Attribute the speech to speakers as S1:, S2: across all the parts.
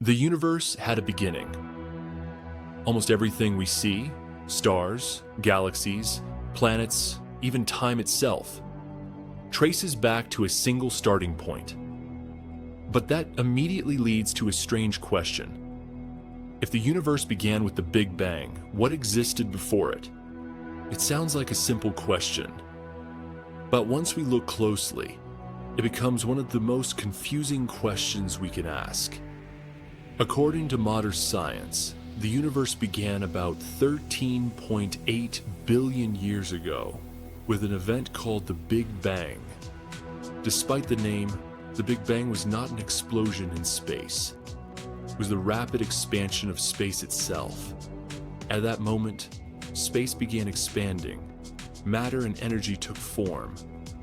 S1: The universe had a beginning. Almost everything we see, stars, galaxies, planets, even time itself, traces back to a single starting point. But that immediately leads to a strange question. If the universe began with the Big Bang, what existed before it? It sounds like a simple question. But once we look closely, it becomes one of the most confusing questions we can ask. According to modern science, the universe began about 13.8 billion years ago with an event called the Big Bang. Despite the name, the Big Bang was not an explosion in space. It was the rapid expansion of space itself. At that moment, space began expanding, matter and energy took form,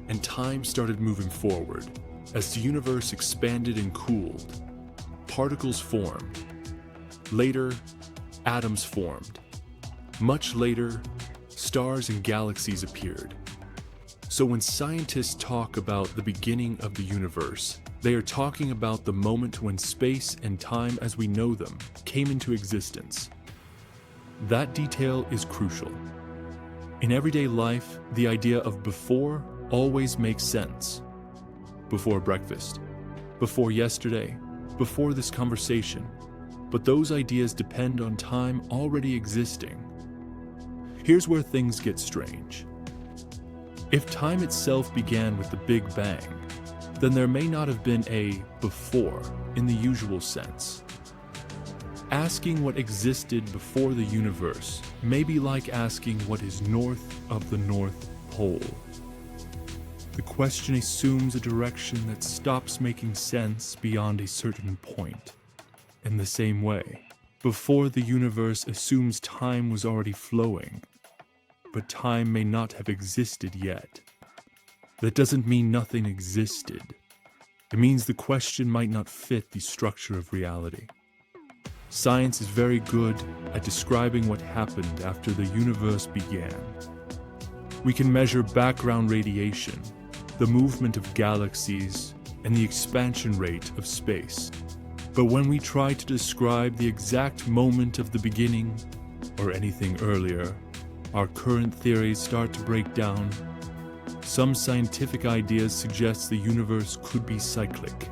S1: and time started moving forward. As the universe expanded and cooled, particles formed. Later, atoms formed. Much later, stars and galaxies appeared. So when scientists talk about the beginning of the universe, they are talking about the moment when space and time as we know them came into existence. That detail is crucial. In everyday life, the idea of before always makes sense. Before breakfast, before yesterday, before this conversation, but those ideas depend on time already existing. Here's where things get strange. If time itself began with the Big Bang, then there may not have been a before in the usual sense. Asking what existed before the universe may be like asking what is north of the North Pole. The question assumes a direction that stops making sense beyond a certain point. In the same way, before the universe assumes time was already flowing, but time may not have existed yet. That doesn't mean nothing existed. It means the question might not fit the structure of reality. Science is very good at describing what happened after the universe began. We can measure background radiation, the movement of galaxies, and the expansion rate of space. But when we try to describe the exact moment of the beginning, or anything earlier, our current theories start to break down. Some scientific ideas suggest the universe could be cyclic.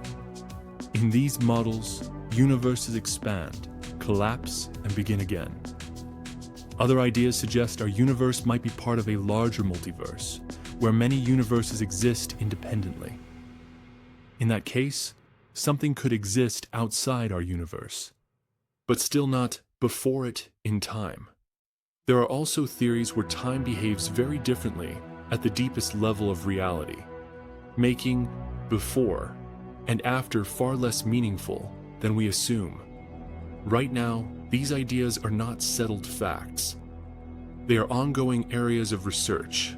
S1: In these models, universes expand, collapse, and begin again. Other ideas suggest our universe might be part of a larger multiverse, where many universes exist independently. In that case, something could exist outside our universe, but still not before it in time. There are also theories where time behaves very differently at the deepest level of reality, making before and after far less meaningful than we assume. Right now, these ideas are not settled facts. They are ongoing areas of research,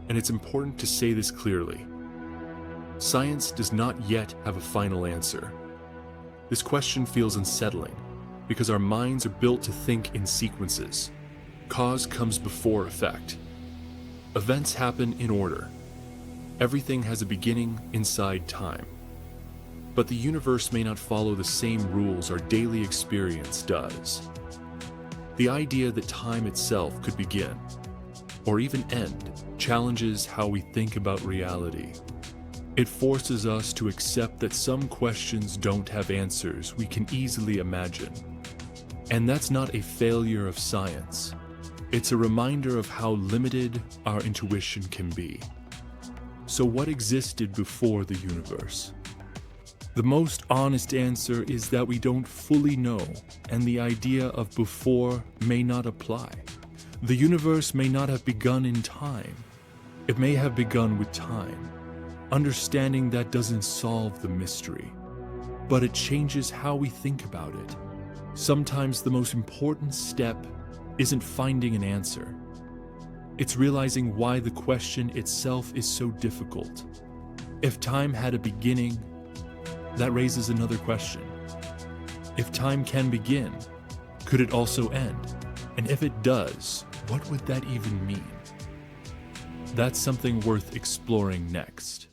S1: and it's important to say this clearly. Science does not yet have a final answer. This question feels unsettling because our minds are built to think in sequences. Cause comes before effect. Events happen in order. Everything has a beginning inside time. But the universe may not follow the same rules our daily experience does. The idea that time itself could begin, or even end, challenges how we think about reality. It forces us to accept that some questions don't have answers we can easily imagine. And that's not a failure of science. It's a reminder of how limited our intuition can be. So what existed before the universe? The most honest answer is that we don't fully know, and the idea of before may not apply. The universe may not have begun in time. It may have begun with time. Understanding that doesn't solve the mystery, but it changes how we think about it. Sometimes the most important step isn't finding an answer. It's realizing why the question itself is so difficult. If time had a beginning, that raises another question. If time can begin, could it also end? And if it does, what would that even mean? That's something worth exploring next.